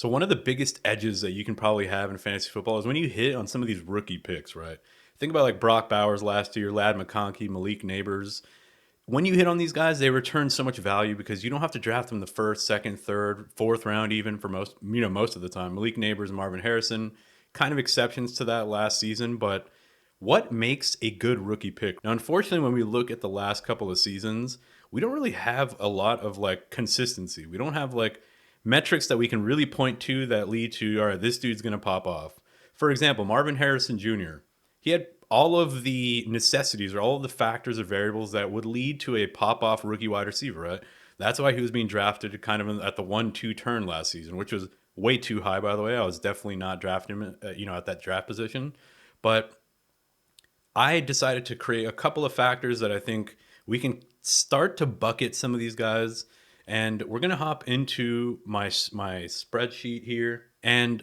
So one of the biggest edges that you can probably have in fantasy football is when you hit on some of these rookie picks, right? Think about like Brock Bowers last year, Lad McConkey, Malik Neighbors. When you hit on these guys, they return so much value because you don't have to draft them the first, second, third, fourth round, even for most of the time. Malik Neighbors and Marvin Harrison, kind of exceptions to that last season, but what makes a good rookie pick? Now, unfortunately, when we look at the last couple of seasons, we don't really have a lot of like consistency. We don't have like metrics that we can really point to that lead to, all right, this dude's going to pop off. For example, Marvin Harrison Jr., he had all of the necessities or all of the factors or variables that would lead to a pop off rookie wide receiver, right? That's why he was being drafted kind of at the 1-2 turn last season, which was way too high, by the way. I was definitely not drafting him, at that draft position. But I decided to create a couple of factors that I think we can start to bucket some of these guys. And we're going to hop into my spreadsheet here. And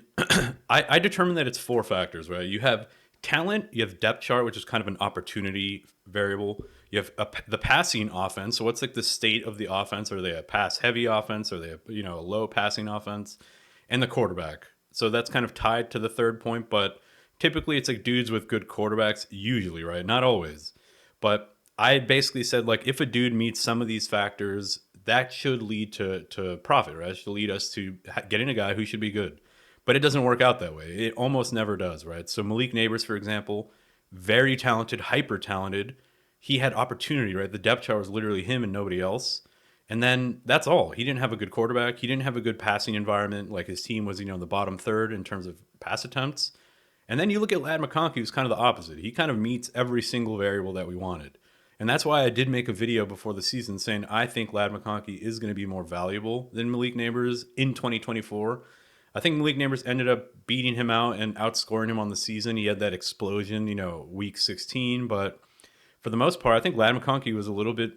I determined that it's four factors, right? You have talent, you have depth chart, which is kind of an opportunity variable. You have the passing offense. So what's like the state of the offense? Are they a pass heavy offense? Are they a low passing offense? And the quarterback. So that's kind of tied to the third point, but typically it's like dudes with good quarterbacks, usually, right? Not always. But I basically said like if a dude meets some of these factors, that should lead to profit, right? It should lead us to getting a guy who should be good. But it doesn't work out that way. It almost never does, right? So Malik Neighbors, for example, very talented, hyper talented. He had opportunity, right? The depth chart was literally him and nobody else. And then that's all. He didn't have a good quarterback. He didn't have a good passing environment. Like his team was, the bottom third in terms of pass attempts. And then you look at Lad McConkey, who's kind of the opposite. He kind of meets every single variable that we wanted. And that's why I did make a video before the season saying I think Lad McConkey is going to be more valuable than Malik Neighbors in 2024. I think Malik Neighbors ended up beating him out and outscoring him on the season. He had that explosion, week 16. But for the most part, I think Lad McConkey was a little bit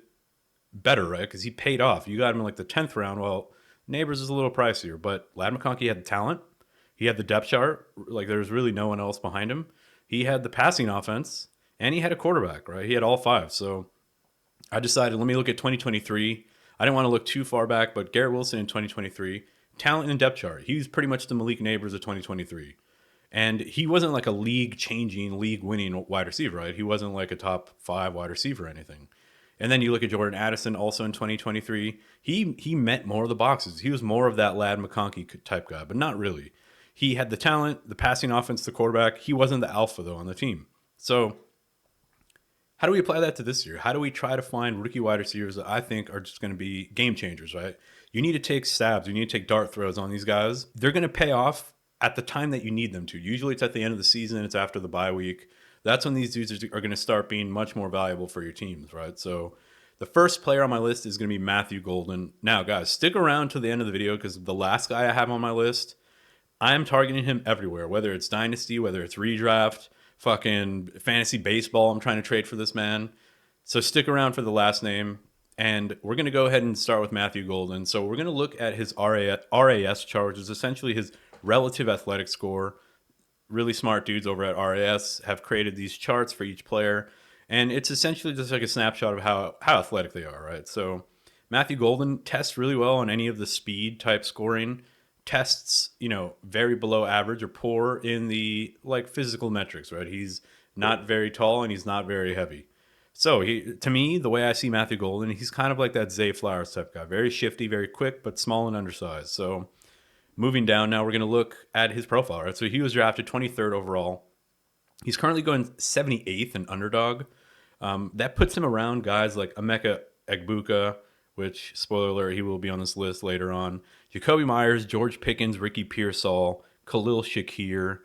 better, right? Because he paid off. You got him in like the 10th round. Well, Neighbors is a little pricier, but Lad McConkey had the talent. He had the depth chart. Like there's really no one else behind him. He had the passing offense and he had a quarterback, right? He had all five. So I decided, let me look at 2023. I didn't want to look too far back, but Garrett Wilson in 2023, talent and depth chart. He was pretty much the Malik Neighbors of 2023. And he wasn't like a league changing, league winning wide receiver, right? He wasn't like a top 5 wide receiver or anything. And then you look at Jordan Addison also in 2023. He met more of the boxes. He was more of that Lad McConkey type guy, but not really. He had the talent, the passing offense, the quarterback. He wasn't the alpha, though, on the team. So how do we apply that to this year? How do we try to find rookie wide receivers that I think are just going to be game changers, right? You need to take stabs. You need to take dart throws on these guys. They're going to pay off at the time that you need them to. Usually it's at the end of the season. It's after the bye week. That's when these dudes are going to start being much more valuable for your teams, right? So the first player on my list is going to be Matthew Golden. Now, guys, stick around to the end of the video because the last guy I have on my list, I am targeting him everywhere, whether it's Dynasty, whether it's redraft, fucking fantasy baseball. I'm trying to trade for this man. So stick around for the last name. And we're going to go ahead and start with Matthew Golden. So we're going to look at his RAS chart, which is essentially his relative athletic score. Really smart dudes over at RAS have created these charts for each player. And it's essentially just like a snapshot of how athletic they are, right? So Matthew Golden tests really well on any of the speed type scoring. Tests, very below average or poor in the like physical metrics, right? He's not very tall and he's not very heavy. So to me, the way I see Matthew Golden, he's kind of like that Zay Flowers type guy. Very shifty, very quick, but small and undersized. So moving down now, we're going to look at his profile, right? So he was drafted 23rd overall. He's currently going 78th in underdog. That puts him around guys like Emeka Egbuka, which, spoiler alert, he will be on this list later on. Jacoby Myers, George Pickens, Ricky Pearsall, Khalil Shakir,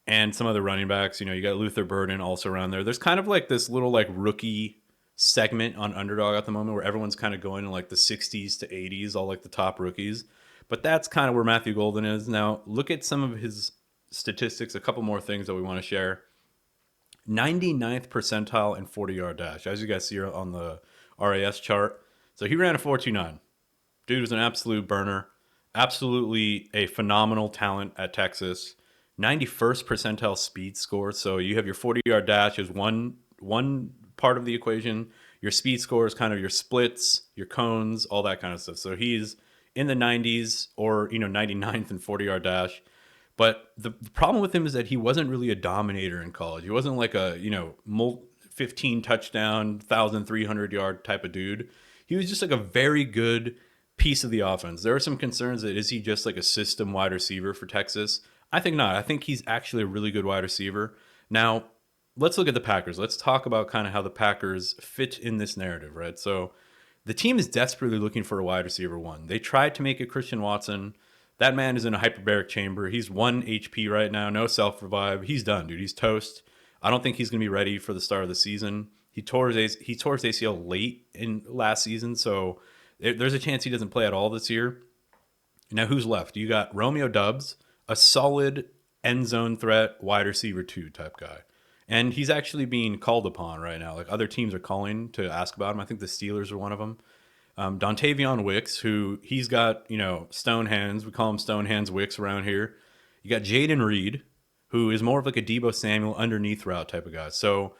and some other running backs. You got Luther Burden also around there. There's kind of like this little like rookie segment on underdog at the moment where everyone's kind of going in like the 60s to 80s, all like the top rookies. But that's kind of where Matthew Golden is. Now, look at some of his statistics, a couple more things that we want to share. 99th percentile in 40-yard dash, as you guys see on the RAS chart. So he ran a 4.29. Dude was an absolute burner. Absolutely a phenomenal talent at Texas. 91st percentile speed score. So you have your 40-yard dash is one part of the equation. Your speed score is kind of your splits, your cones, all that kind of stuff. So he's in the 90s or, 99th and 40-yard dash. But the problem with him is that he wasn't really a dominator in college. He wasn't like a, 15 touchdown, 1,300-yard type of dude. He was just like a very good piece of the offense. There are some concerns that is he just like a system wide receiver for Texas? I think not. I think he's actually a really good wide receiver. Now, let's look at the Packers. Let's talk about kind of how the Packers fit in this narrative, right? So the team is desperately looking for a wide receiver one. They tried to make it Christian Watson. That man is in a hyperbaric chamber. He's 1 HP right now, no self revive. He's done, dude. He's toast. I don't think he's going to be ready for the start of the season. He tore his ACL late in last season, so there's a chance he doesn't play at all this year. Now, who's left? You got Romeo Doubs, a solid end zone threat, wide receiver 2 type guy. And he's actually being called upon right now. Like other teams are calling to ask about him. I think the Steelers are one of them. Dontavion Wicks, who he's got, stone hands. We call him Stone Hands Wicks around here. You got Jayden Reed, who is more of like a Deebo Samuel underneath route type of guy. So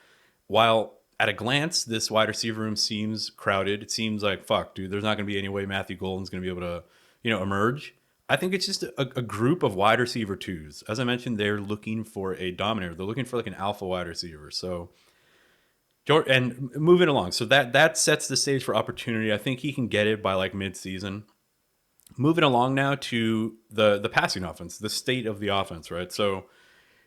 while at a glance, this wide receiver room seems crowded, it seems like, fuck, dude, there's not going to be any way Matthew Golden's going to be able to, emerge. I think it's just a group of wide receiver 2s. As I mentioned, they're looking for a dominator. They're looking for like an alpha wide receiver. So, and moving along. So that sets the stage for opportunity. I think he can get it by like mid-season. Moving along now to the passing offense, the state of the offense, right? So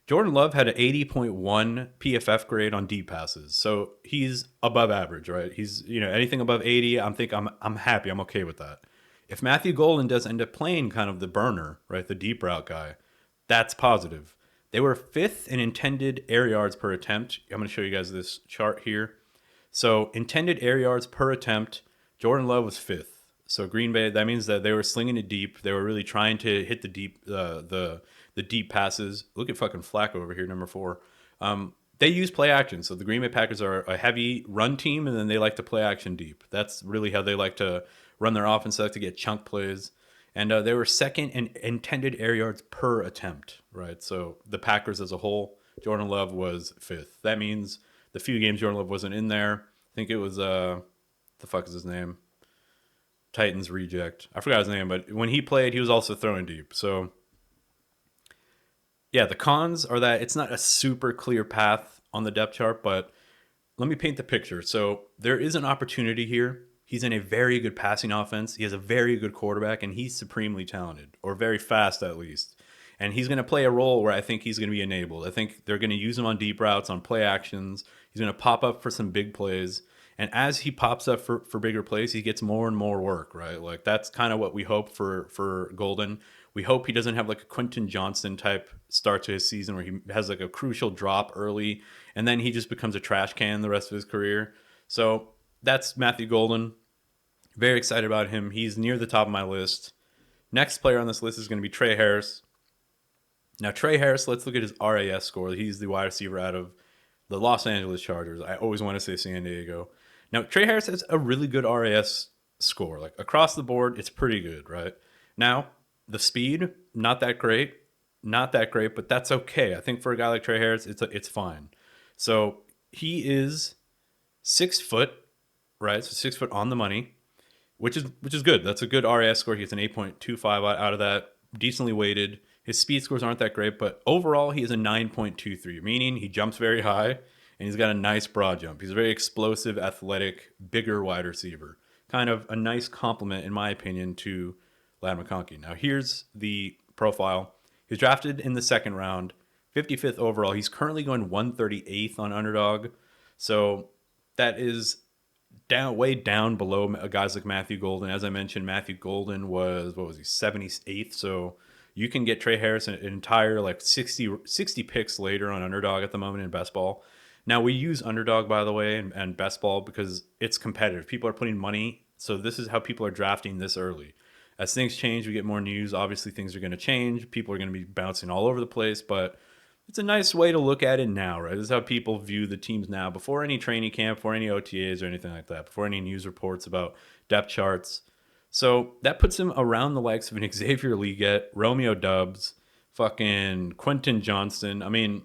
Jordan Love had an 80.1 PFF grade on deep passes. So he's above average, right? He's, anything above 80, I'm happy. I'm okay with that. If Matthew Golden does end up playing kind of the burner, right, the deep route guy, that's positive. They were 5th in intended air yards per attempt. I'm going to show you guys this chart here. So intended air yards per attempt, Jordan Love was 5th. So Green Bay, that means that they were slinging it deep. They were really trying to hit the deep, the deep passes. Look at fucking Flacco over here, number 4. They use play action. So the Green Bay Packers are a heavy run team, and then they like to play action deep. That's really how they like to run their offense. They like to get chunk plays. And they were 2nd in intended air yards per attempt, right? So the Packers as a whole, Jordan Love was 5th. That means the few games Jordan Love wasn't in there, I think it was, the fuck is his name? Titans reject. I forgot his name, but when he played, he was also throwing deep. So, yeah, the cons are that it's not a super clear path on the depth chart, but let me paint the picture. So there is an opportunity here. He's in a very good passing offense. He has a very good quarterback, and he's supremely talented, or very fast at least. And he's going to play a role where I think he's going to be enabled. I think they're going to use him on deep routes, on play actions. He's going to pop up for some big plays. And as he pops up for bigger plays, he gets more and more work, right? Like that's kind of what we hope for Golden. We hope he doesn't have like a Quentin Johnston type start to his season where he has like a crucial drop early and then he just becomes a trash can the rest of his career. So that's Matthew Golden. Very excited about him. He's near the top of my list. Next player on this list is going to be Tre Harris. Now, Tre Harris, let's look at his RAS score. He's the wide receiver out of the Los Angeles Chargers. I always want to say San Diego. Now, Tre Harris has a really good RAS score. Like across the board, it's pretty good, right? Now, the speed, not that great. Not that great, but that's okay. I think for a guy like Tre Harris, it's fine. So he is 6 foot, right? So 6 foot on the money, which is good. That's a good RAS score. He gets an 8.25 out of that, decently weighted. His speed scores aren't that great, but overall he has a 9.23, meaning he jumps very high and he's got a nice broad jump. He's a very explosive, athletic, bigger wide receiver. Kind of a nice compliment, in my opinion, to Ladd McConkey. Now here's the profile. He's drafted in the 2nd round, 55th overall. He's currently going 138th on Underdog. So that is way down below guys like Matthew Golden. As I mentioned, Matthew Golden was, 78th. So you can get Tre Harris an entire like 60 picks later on Underdog at the moment in best ball. Now we use Underdog, by the way, and best ball because it's competitive. People are putting money. So this is how people are drafting this early. As things change, we get more news. Obviously, things are going to change. People are going to be bouncing all over the place, but it's a nice way to look at it now, right? This is how people view the teams now, before any training camp, before any OTAs or anything like that, before any news reports about depth charts. So that puts him around the likes of an Xavier Leggett, Romeo Doubs, fucking Quentin Johnston. I mean,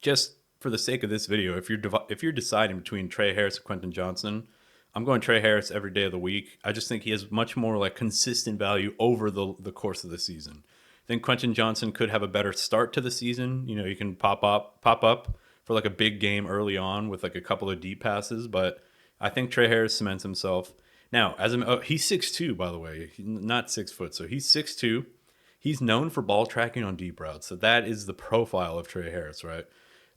just for the sake of this video, if you're deciding between Tre Harris and Quentin Johnston, I'm going Tre Harris every day of the week. I just think he has much more like consistent value over the course of the season. I think Quentin Johnson could have a better start to the season. You know, you can pop up for like a big game early on with like a couple of deep passes, but I think Tre Harris cements himself. Now, he's 6'2", by the way, not 6 foot, so he's 6'2". He's known for ball tracking on deep routes, so that is the profile of Tre Harris, right?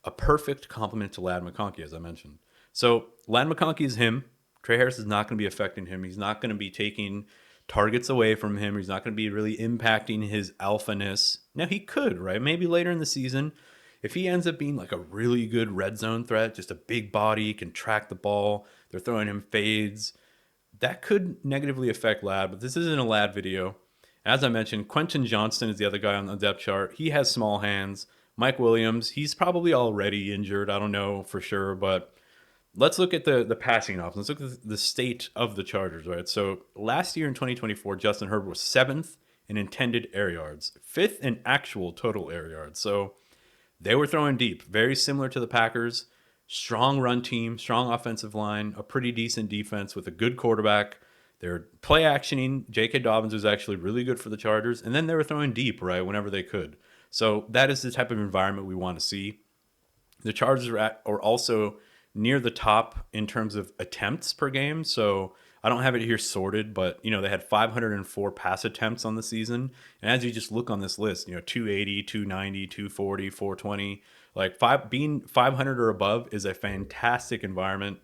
A perfect complement to Ladd McConkey, as I mentioned. So Ladd McConkey is him. Tre Harris is not going to be affecting him. He's not going to be taking targets away from him. He's not going to be really impacting his alphaness. Now, he could, right? Maybe later in the season, if he ends up being like a really good red zone threat, just a big body, can track the ball, they're throwing him fades, that could negatively affect Ladd, but this isn't a Ladd video. As I mentioned, Quentin Johnston is the other guy on the depth chart. He has small hands. Mike Williams, he's probably already injured. I don't know for sure, but let's look at the passing offense. Let's look at the state of the Chargers, right? So last year in 2024, Justin Herbert was 7th in intended air yards, 5th in actual total air yards. So they were throwing deep, very similar to the Packers. Strong run team, strong offensive line, a pretty decent defense with a good quarterback. They're play actioning. J.K. Dobbins was actually really good for the Chargers. And then they were throwing deep, right, whenever they could. So that is the type of environment we want to see. The Chargers are also near the top in terms of attempts per game. So I don't have it here sorted, but you know, they had 504 pass attempts on the season. And as you just look on this list, you know, 280, 290, 240, 420, like being 500 or above is a fantastic environment.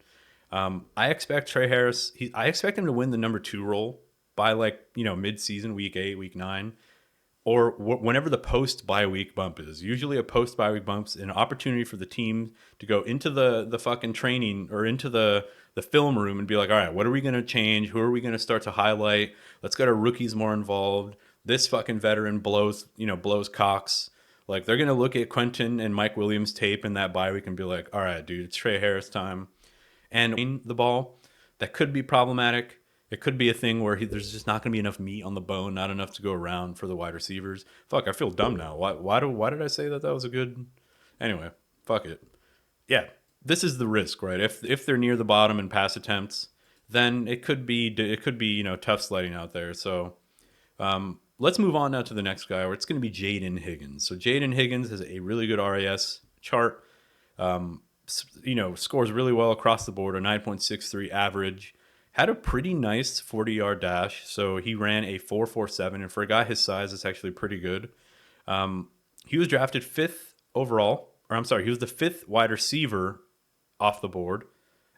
I expect Tre Harris, I expect him to win the number 2 role by like, you know, mid-season, week 8, week 9, or whenever the post bye week bump is. Usually a post bye week bump is an opportunity for the team to go into the fucking training or into the film room and be like, all right, what are we going to change? Who are we going to start to highlight? Let's get our rookies more involved. This fucking veteran blows cocks. Like, they're going to look at Quentin and Mike Williams tape in that bye week and be like, all right, dude, it's Tre Harris time. And the ball, that could be problematic. It could be a thing where there's just not going to be enough meat on the bone, not enough to go around for the wide receivers. Fuck, I feel dumb now. Why did I say that was a good... Anyway, fuck it. Yeah, this is the risk, right? If they're near the bottom in pass attempts, then it could be you know, tough sledding out there. So let's move on now to the next guy, where it's going to be Jayden Higgins. So Jayden Higgins has a really good RAS chart. You know, scores really well across the board, a 9.63 average. Had a pretty nice 40-yard dash, so he ran a 4.47, and for a guy his size, it's actually pretty good. He was drafted 5th overall, or I'm sorry, he was the 5th wide receiver off the board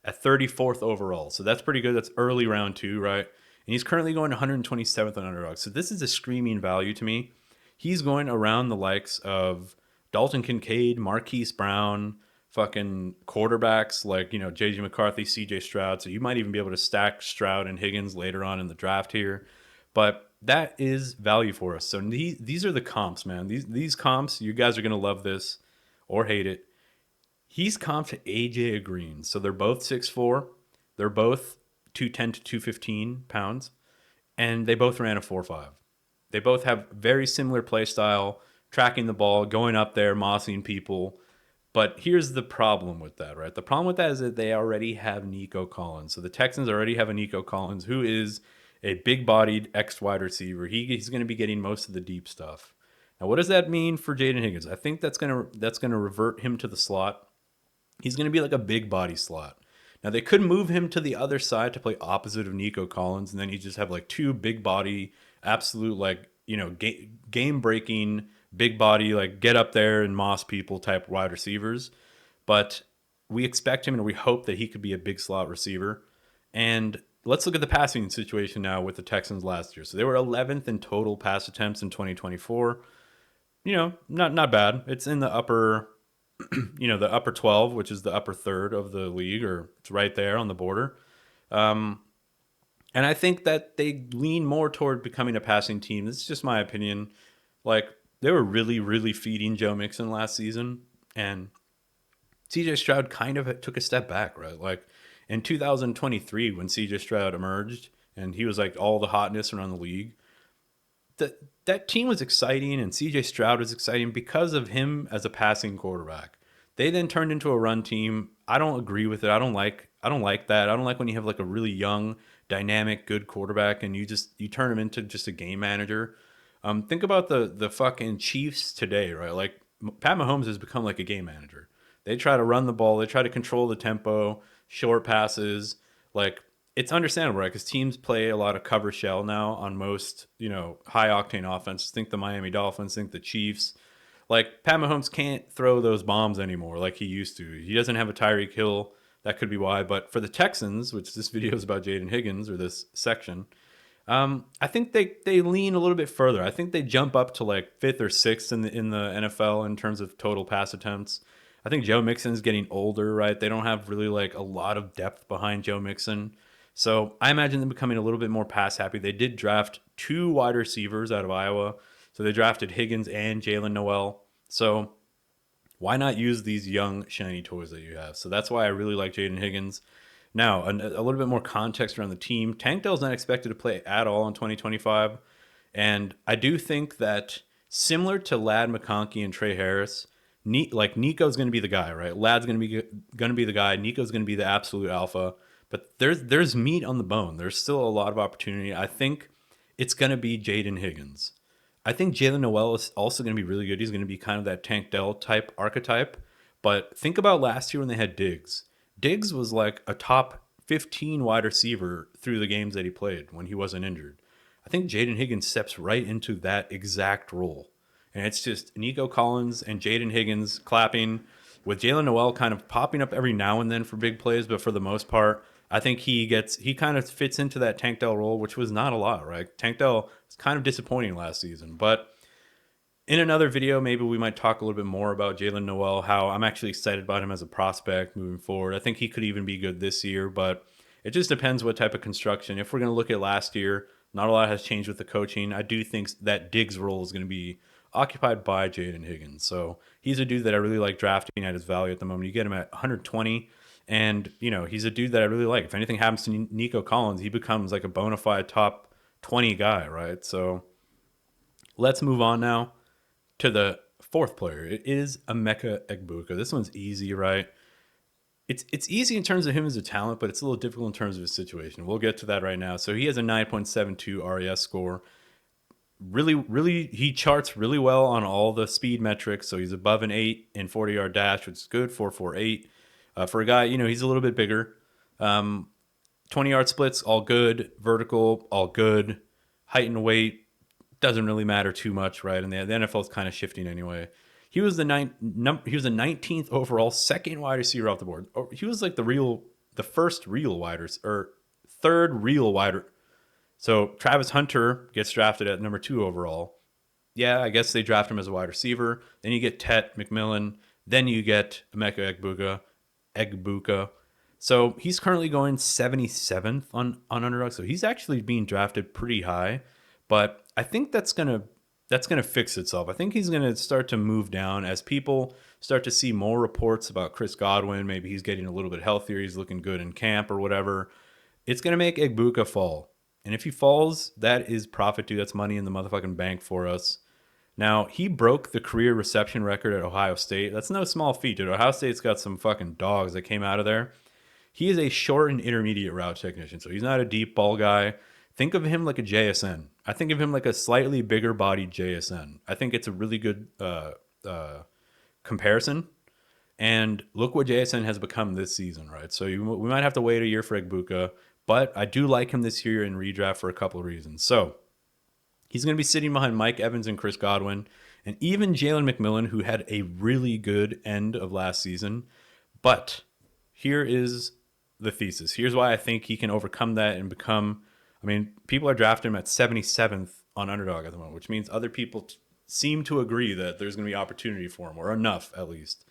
at 34th overall, so that's pretty good. That's early round 2, right? And he's currently going 127th on Underdog, so this is a screaming value to me. He's going around the likes of Dalton Kincaid, Marquise Brown, fucking quarterbacks like, you know, J.J. McCarthy, C.J. Stroud. So you might even be able to stack Stroud and Higgins later on in the draft here. But that is value for us. So these are the comps, man. These comps, you guys are going to love this or hate it. He's comped to A.J. Green. So they're both 6'4". They're both 210 to 215 pounds. And they both ran a 4.5. They both have very similar play style, tracking the ball, going up there, mossing people. But here's the problem with that, right? The problem with that is that they already have Nico Collins. So the Texans already have a Nico Collins who is a big-bodied X-wide receiver. He's going to be getting most of the deep stuff. Now, what does that mean for Jayden Higgins? I think that's going to revert him to the slot. He's going to be like a big-body slot. Now, they could move him to the other side to play opposite of Nico Collins, and then you just have like 2 big-body, absolute, like, you know, game-breaking, big body, like get up there and moss people type wide receivers. But we expect him and we hope that he could be a big slot receiver. And let's look at the passing situation now with the Texans last year. So they were 11th in total pass attempts in 2024. You know, not bad. It's in the upper, you know, the upper 12, which is the upper third of the league, or it's right there on the border. And I think that they lean more toward becoming a passing team. This is just my opinion. Like, they were really, really feeding Joe Mixon last season, and CJ Stroud kind of took a step back, right? Like in 2023, when CJ Stroud emerged and he was like all the hotness around the league, that team was exciting, and CJ Stroud was exciting because of him as a passing quarterback. They then turned into a run team. I don't agree with it. I don't like I don't like that. I don't like when you have like a really young, dynamic, good quarterback and you turn him into just a game manager. Think about the fucking Chiefs today, right? Like Pat Mahomes has become like a game manager. They try to run the ball, they try to control the tempo, short passes. Like it's understandable, right? Because teams play a lot of cover shell now on most, high octane offenses. Think the Miami Dolphins, think the Chiefs. Like Pat Mahomes can't throw those bombs anymore like he used to. He doesn't have a Tyreek Hill. That could be why. But for the Texans, which this video is about Jayden Higgins or this section, I think they lean a little bit further. I think they jump up to like fifth or sixth in the NFL in terms of total pass attempts. I think Joe Mixon's getting older, right? They don't have really like a lot of depth behind Joe Mixon. So I imagine them becoming a little bit more pass happy. They did draft two wide receivers out of Iowa. So they drafted Higgins and Jalen Noel. So why not use these young, shiny toys that you have? So that's why I really like Jayden Higgins. Now, a little bit more context around the team. Tank Dell's not expected to play at all in 2025. And I do think that similar to Ladd McConkey and Tre Harris, like Nico's going to be the guy, right? Ladd's going to be the guy. Nico's going to be the absolute alpha. But there's meat on the bone. There's still a lot of opportunity. I think it's going to be Jayden Higgins. I think Jalen Noel is also going to be really good. He's going to be kind of that Tank Dell type archetype. But think about last year when they had Diggs. Diggs was like a top 15 wide receiver through the games that he played when he wasn't injured. I think Jayden Higgins steps right into that exact role. And it's just Nico Collins and Jayden Higgins clapping with Jalen Noel kind of popping up every now and then for big plays. But for the most part, I think he kind of fits into that Tank Dell role, which was not a lot, right? Tank Dell was kind of disappointing last season. But in another video, maybe we might talk a little bit more about Jalen Noel, how I'm actually excited about him as a prospect moving forward. I think he could even be good this year, but it just depends what type of construction. If we're going to look at last year, not a lot has changed with the coaching. I do think that Diggs role is going to be occupied by Jayden Higgins. So he's a dude that I really like drafting at his value at the moment. You get him at 120. And, he's a dude that I really like. If anything happens to Nico Collins, he becomes like a bona fide top 20 guy, right? So let's move on now to the fourth player. It is Emeka Egbuka. This one's easy, right? It's easy in terms of him as a talent, but it's a little difficult in terms of his situation. We'll get to that right now. So he has a 9.72 RES score. Really, he charts really well on all the speed metrics. So he's above an 8 in 40-yard dash, which is good, 4.48. For a guy, he's a little bit bigger. 20-yard splits, all good. Vertical, all good. Height and weight, doesn't really matter too much, right? And the NFL is kind of shifting anyway. He was the 19th overall, second wide receiver off the board. He was like the first real third real wider. So Travis Hunter gets drafted at number 2 overall. Yeah, I guess they draft him as a wide receiver. Then you get Tet McMillan. Then you get Emeka Egbuka. So he's currently going 77th on Underdog. So he's actually being drafted pretty high. But I think that's gonna fix itself. I think he's gonna start to move down as people start to see more reports about Chris Godwin. Maybe he's getting a little bit healthier. He's looking good in camp or whatever. It's gonna make Egbuka fall. And if he falls, that is profit, dude. That's money in the motherfucking bank for us. Now, he broke the career reception record at Ohio State. That's no small feat, dude. Ohio State's got some fucking dogs that came out of there. He is a short and intermediate route technician, so he's not a deep ball guy. Think of him like a JSN. I think of him like a slightly bigger bodied JSN. I think it's a really good comparison. And look what JSN has become this season, right? So we might have to wait a year for Egbuka, but I do like him this year in redraft for a couple of reasons. So he's going to be sitting behind Mike Evans and Chris Godwin, and even Jalen McMillan, who had a really good end of last season. But here is the thesis. Here's why I think he can overcome that and become... people are drafting him at 77th on Underdog at the moment, which means other people seem to agree that there's going to be opportunity for him, or enough at least.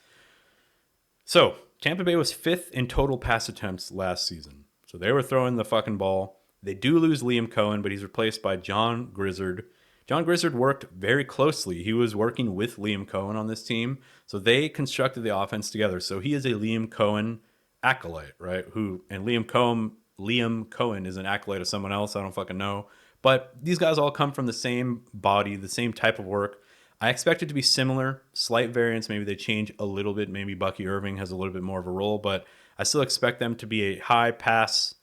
So Tampa Bay was 5th in total pass attempts last season. So they were throwing the fucking ball. They do lose Liam Cohen, but he's replaced by John Grizzard. John Grizzard worked very closely. He was working with Liam Cohen on this team. So they constructed the offense together. So he is a Liam Cohen acolyte, right? Liam Cohen is an acolyte of someone else. I don't fucking know. But these guys all come from the same body, the same type of work. I expect it to be similar, slight variance. Maybe they change a little bit. Maybe Bucky Irving has a little bit more of a role, but I still expect them to be a high pass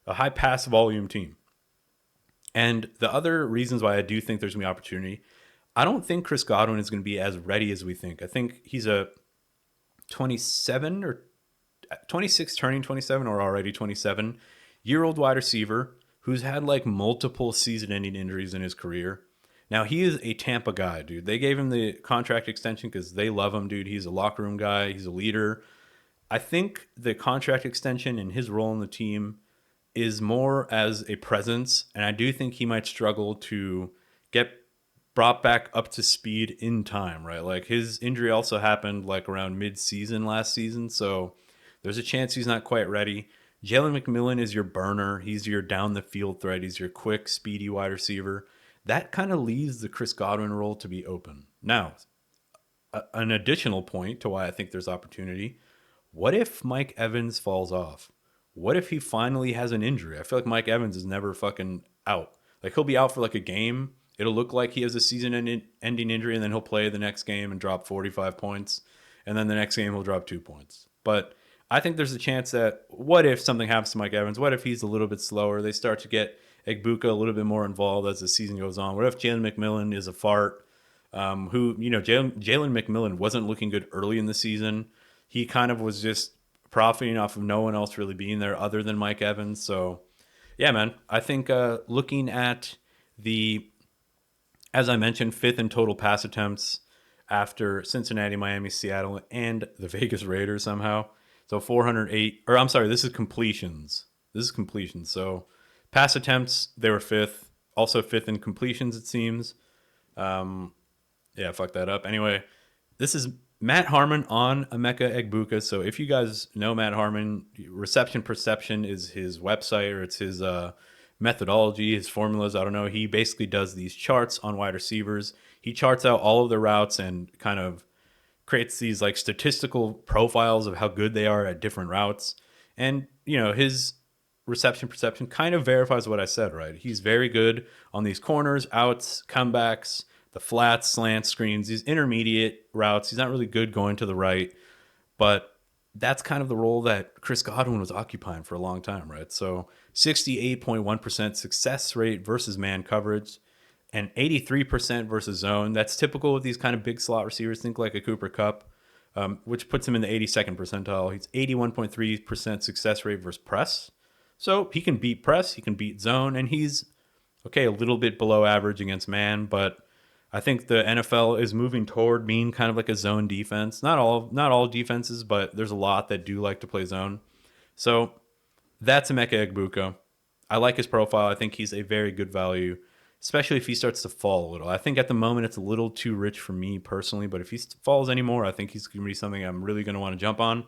volume team. And the other reasons why I do think there's going to be opportunity, I don't think Chris Godwin is going to be as ready as we think. I think he's a 27 or 26 turning 27 or already 27-year-old wide receiver who's had like multiple season-ending injuries in his career. Now, he is a Tampa guy, dude. They gave him the contract extension because they love him, dude. He's a locker room guy. He's a leader. I think the contract extension and his role in the team is more as a presence, and I do think he might struggle to get brought back up to speed in time, right? Like his injury also happened like around mid-season last season, so there's a chance he's not quite ready. Jalen McMillan is your burner. He's your down the field threat. He's your quick, speedy wide receiver. That kind of leaves the Chris Godwin role to be open. Now, an additional point to why I think there's opportunity. What if Mike Evans falls off? What if he finally has an injury? I feel like Mike Evans is never fucking out. Like he'll be out for like a game. It'll look like he has a season-ending injury, and then he'll play the next game and drop 45 points. And then the next game he'll drop 2 points. But I think there's a chance that what if something happens to Mike Evans? What if he's a little bit slower? They start to get Egbuka a little bit more involved as the season goes on. What if Jalen McMillan is a fart? Jalen McMillan wasn't looking good early in the season. He kind of was just profiting off of no one else really being there other than Mike Evans. So, yeah, man, I think looking at as I mentioned, fifth in total pass attempts after Cincinnati, Miami, Seattle, and the Vegas Raiders somehow. So 408, or I'm sorry, this is completions. So pass attempts, they were fifth. Also fifth in completions, it seems. Yeah, fuck that up. Anyway, this is Matt Harmon on Emeka Egbuka. So if you guys know Matt Harmon, Reception Perception is his website, or it's his methodology, his formulas. I don't know. He basically does these charts on wide receivers. He charts out all of the routes and kind of creates these like statistical profiles of how good they are at different routes. And, his Reception Perception kind of verifies what I said, right? He's very good on these corners, outs, comebacks, the flats, slants, screens, these intermediate routes. He's not really good going to the right, but that's kind of the role that Chris Godwin was occupying for a long time, right? So 68.1% success rate versus man coverage and 83% versus zone. That's typical with these kind of big slot receivers. Think like a Cooper Kupp, which puts him in the 82nd percentile. He's 81.3% success rate versus press. So he can beat press, he can beat zone, and he's, a little bit below average against man, but I think the NFL is moving toward being kind of like a zone defense. Not all defenses, but there's a lot that do like to play zone. So that's Emeka Egbuka. I like his profile. I think he's a very good value, especially if he starts to fall a little. I think at the moment it's a little too rich for me personally, but if he falls anymore, I think he's going to be something I'm really going to want to jump on.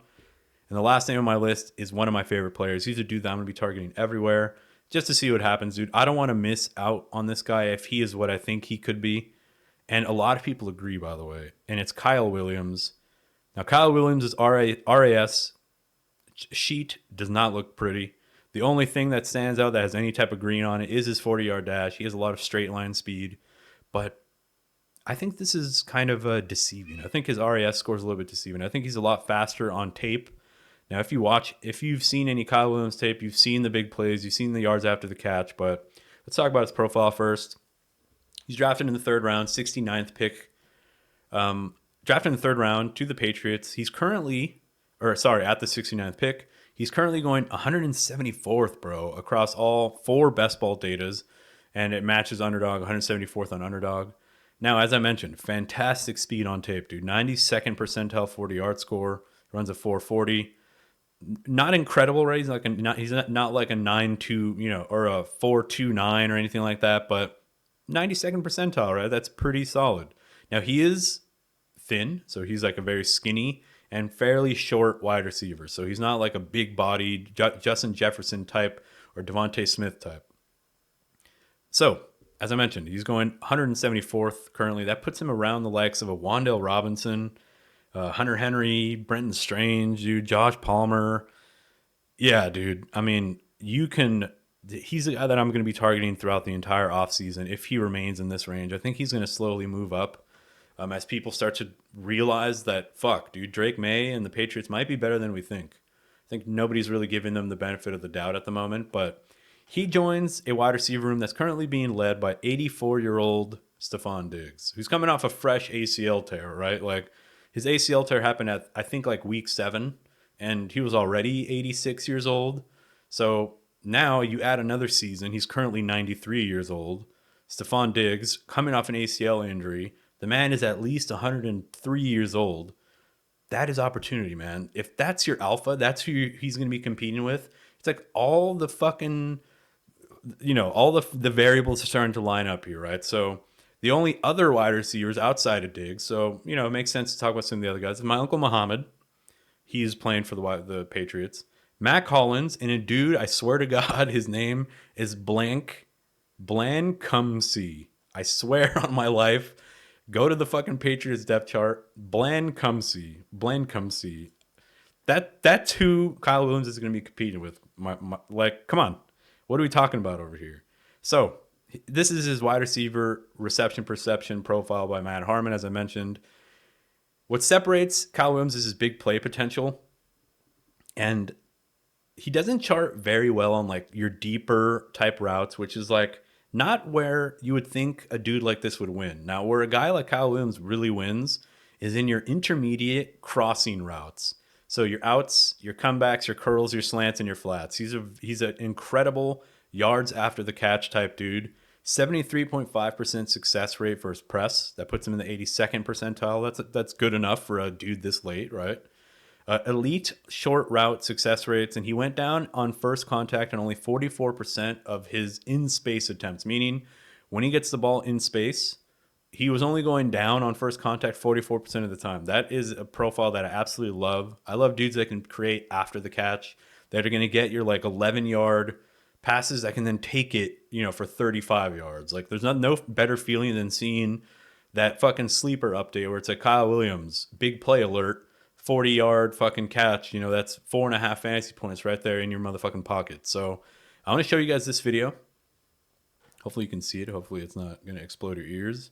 And the last name on my list is one of my favorite players. He's a dude that I'm going to be targeting everywhere just to see what happens, dude. I don't want to miss out on this guy if he is what I think he could be. And a lot of people agree, by the way. And it's Kyle Williams. Now, Kyle Williams' RAS sheet does not look pretty. The only thing that stands out that has any type of green on it is his 40-yard dash. He has a lot of straight line speed. But I think this is kind of deceiving. I think his RAS score is a little bit deceiving. I think he's a lot faster on tape. Now, if you've seen any Kyle Williams tape, you've seen the big plays, you've seen the yards after the catch. But let's talk about his profile first. He's drafted in the third round, 69th pick. Drafted in the third round to the Patriots. At the 69th pick. He's currently going 174th, bro, across all four best ball datas. And it matches Underdog, 174th on Underdog. Now, as I mentioned, fantastic speed on tape, dude. 92nd percentile 40-yard score. Runs a 440. Not incredible, right? He's not like a 9.2, or a 4.29 or anything like that, but 92nd percentile, right? That's pretty solid. Now, he is thin, so he's like a very skinny and fairly short wide receiver. So he's not like a big-bodied Justin Jefferson type or Devontae Smith type. So, as I mentioned, he's going 174th currently. That puts him around the likes of a Wan'Dale Robinson, Hunter Henry, Brenton Strange, dude, Josh Palmer. Yeah, dude. I mean, he's a guy that I'm going to be targeting throughout the entire offseason if he remains in this range. I think he's going to slowly move up as people start to realize that, fuck, dude, Drake May and the Patriots might be better than we think. think nobody's really giving them the benefit of the doubt at the moment, but he joins a wide receiver room that's currently being led by 84-year-old Stephon Diggs, who's coming off a fresh ACL tear, right? Like his ACL tear happened at, I think, like week 7, and he was already 86 years old. So now you add another season. He's currently 93 years old. Stephon Diggs coming off an ACL injury. The man is at least 103 years old. That is opportunity, man. If that's your alpha, that's who he's going to be competing with. It's like all the fucking, all the variables are starting to line up here, right? So the only other wide receivers outside of Diggs, so, it makes sense to talk about some of the other guys, is my Uncle Muhammad. He's playing for the Patriots. Mac Hollins, and a dude, I swear to God, his name is Blancumsey. I swear on my life. Go to the fucking Patriots depth chart. Blancumsey. That's who Kyle Williams is going to be competing with. Like, come on. What are we talking about over here? So, this is his wide receiver reception perception profile by Matt Harmon, as I mentioned. What separates Kyle Williams is his big play potential. And he doesn't chart very well on like your deeper type routes, which is like not where you would think a dude like this would win. Now, where a guy like Kyle Williams really wins is in your intermediate crossing routes. So your outs, your comebacks, your curls, your slants, and your flats. He's an incredible yards after the catch type dude. 73.5% success rate for his press. That puts him in the 82nd percentile. That's good enough for a dude this late, right? Elite short route success rates, and he went down on first contact on only 44% of his in-space attempts, meaning when he gets the ball in space, he was only going down on first contact 44% of the time. That is a profile that I absolutely love. I love dudes that can create after the catch, that are going to get your like 11-yard passes that can then take it, for 35 yards. Like there's no better feeling than seeing that fucking sleeper update where it's like Kyle Williams, big play alert, 40-yard fucking catch. That's 4.5 fantasy points right there in your motherfucking pocket. So I want to show you guys this video. Hopefully you can see it. Hopefully it's not going to explode your ears.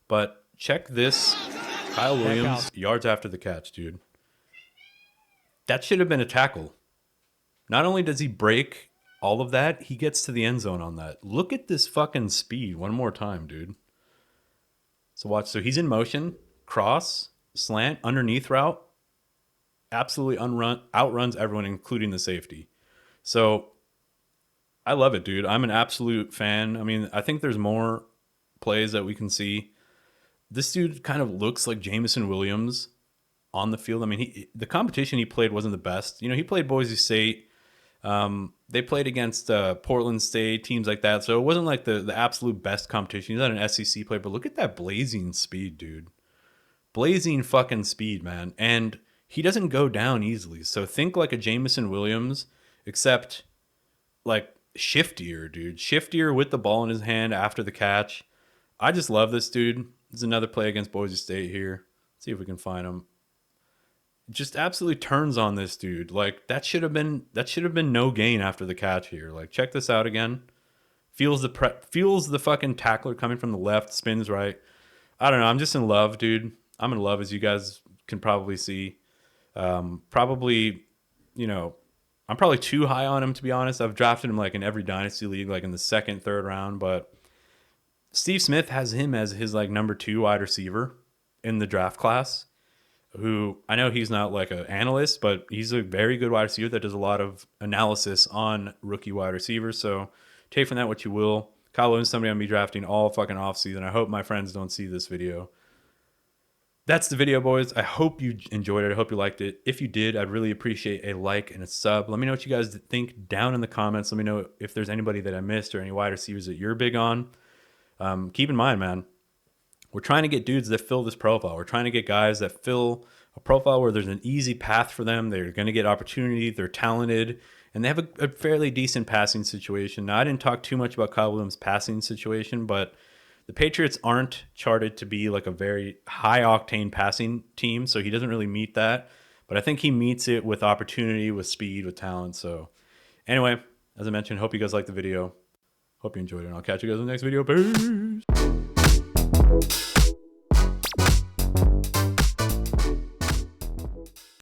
But check this. Kyle Williams, yards after the catch, dude. That should have been a tackle. Not only does he break all of that, he gets to the end zone on that. Look at this fucking speed one more time, dude. So watch. So he's in motion, cross, slant, underneath route. Absolutely outruns everyone, including the safety. So I love it, dude. I'm an absolute fan. I mean, I think there's more plays that we can see. This dude kind of looks like Jameson Williams on the field. I mean, the competition he played wasn't the best. He played Boise State. They played against Portland State, teams like that. So it wasn't like the absolute best competition. He's not an SEC player, but look at that blazing speed, dude. Blazing fucking speed, man. And he doesn't go down easily. So think like a Jameson Williams, except like shiftier, dude. Shiftier with the ball in his hand after the catch. I just love this dude. There's another play against Boise State here. Let's see if we can find him. Just absolutely turns on this dude. Like that should have been no gain after the catch here. Like check this out again. Feels the fucking tackler coming from the left, spins right. I don't know. I'm just in love, dude. I'm in love, as you guys can probably see. I'm probably too high on him, to be honest. I've drafted him like in every dynasty league, like in the second, third round. But Steve Smith has him as his like number 2 wide receiver in the draft class. Who I know he's not like an analyst, but he's a very good wide receiver that does a lot of analysis on rookie wide receivers. So take from that what you will. Kyle Williams, somebody I'm going to be drafting all fucking offseason. I hope my friends don't see this video. That's the video, boys. I hope you enjoyed it. I hope you liked it. If you did, I'd really appreciate a like and a sub. Let me know what you guys think down in the comments. Let me know if there's anybody that I missed or any wide receivers that you're big on. Keep in mind, man, we're trying to get dudes that fill this profile. We're trying to get guys that fill a profile where there's an easy path for them. They're going to get opportunity. They're talented. And they have a fairly decent passing situation. Now, I didn't talk too much about Kyle Williams' passing situation, but the Patriots aren't charted to be like a very high-octane passing team, so he doesn't really meet that. But I think he meets it with opportunity, with speed, with talent. So anyway, as I mentioned, hope you guys liked the video. Hope you enjoyed it, and I'll catch you guys in the next video. Peace!